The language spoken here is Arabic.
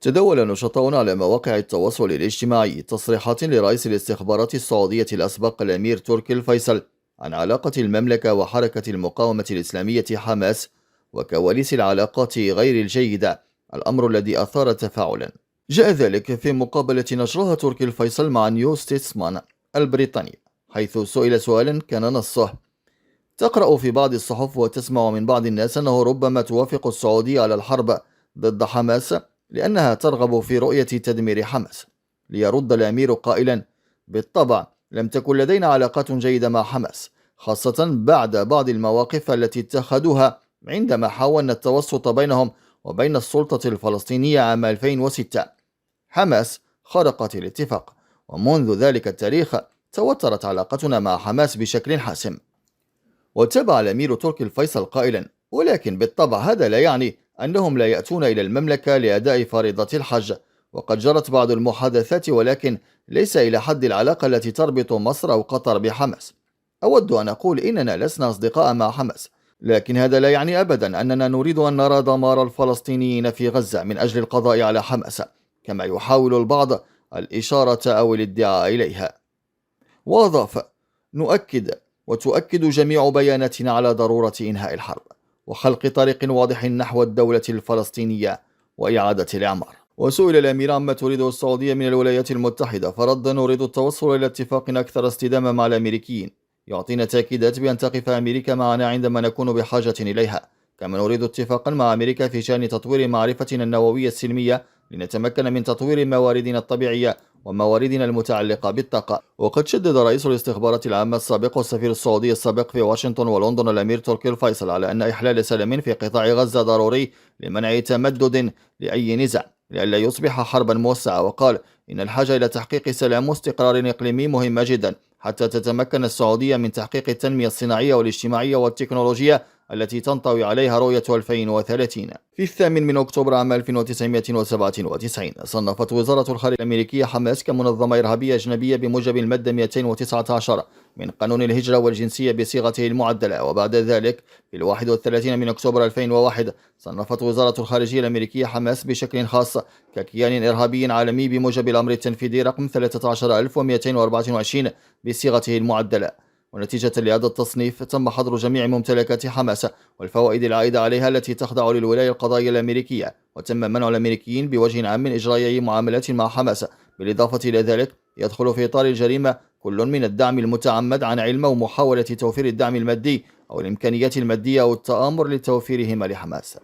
تداول نشطاء على مواقع التواصل الاجتماعي تصريحات لرئيس الاستخبارات السعودية الأسبق الأمير تركي الفيصل عن علاقة المملكة وحركة المقاومة الإسلامية حماس وكواليس العلاقات غير الجيدة، الأمر الذي أثار تفاعلا. جاء ذلك في مقابلة نشرها تركي الفيصل مع نيو ستيتسمان البريطاني، حيث سئل سؤالا كان نصه: تقرأ في بعض الصحف وتسمع من بعض الناس أنه ربما توافق السعودية على الحرب ضد حماس لأنها ترغب في رؤية تدمير حماس. ليرد الأمير قائلا: بالطبع لم تكن لدينا علاقات جيدة مع حماس، خاصة بعد بعض المواقف التي اتخذوها عندما حاولنا التوسط بينهم وبين السلطة الفلسطينية عام 2006. حماس خرقت الاتفاق، ومنذ ذلك التاريخ توترت علاقتنا مع حماس بشكل حاسم. وتابع الأمير تركي الفيصل قائلا: ولكن بالطبع هذا لا يعني أنهم لا يأتون إلى المملكة لأداء فريضة الحج، وقد جرت بعض المحادثات، ولكن ليس إلى حد العلاقة التي تربط مصر أو قطر بحماس. أود أن أقول إننا لسنا أصدقاء مع حماس، لكن هذا لا يعني أبدا أننا نريد أن نرى دمار الفلسطينيين في غزة من أجل القضاء على حماس كما يحاول البعض الإشارة أو الادعاء إليها. وأضاف: نؤكد وتؤكد جميع بياناتنا على ضرورة إنهاء الحرب وخلق طريق واضح نحو الدولة الفلسطينية وإعادة الإعمار. وسئل الأمير عما تريده السعودية من الولايات المتحدة، فرد: نريد التوصل إلى اتفاق أكثر استدامة مع الأمريكيين يعطينا تأكيدات بأن تقف أمريكا معنا عندما نكون بحاجة إليها، كما نريد اتفاقا مع أمريكا في شأن تطوير معرفتنا النووية السلمية لنتمكن من تطوير مواردنا الطبيعية ومواردنا المتعلقة بالطاقة. وقد شدد رئيس الاستخبارات العامة السابق والسفير السعودي السابق في واشنطن ولندن الأمير تركي الفيصل على أن إحلال سلام في قطاع غزة ضروري لمنع تمدد لأي نزاع لئلا يصبح حربا موسعة، وقال إن الحاجة إلى تحقيق سلام واستقرار إقليمي مهمة جدا حتى تتمكن السعودية من تحقيق التنمية الصناعية والاجتماعية والتكنولوجية التي تنطوي عليها رؤية 2030. في 8 أكتوبر عام 1997 صنفت وزارة الخارجية الأمريكية حماس كمنظمة إرهابية أجنبية بموجب المادة 219 من قانون الهجرة والجنسية بصيغته المعدلة. وبعد ذلك في 31 أكتوبر 2001 صنفت وزارة الخارجية الأمريكية حماس بشكل خاص ككيان إرهابي عالمي بموجب الأمر التنفيذي رقم 13224 بصيغته المعدلة. ونتيجة لهذا التصنيف تم حظر جميع ممتلكات حماس والفوائد العائدة عليها التي تخضع للولاية القضائية الأمريكية، وتم منع الأمريكيين بوجه عام من إجراء أي معاملات مع حماس. بالإضافة إلى ذلك يدخل في إطار الجريمة كل من الدعم المتعمد عن علم ومحاولة توفير الدعم المادي أو الإمكانيات المادية أو التآمر لتوفيرهما لحماس.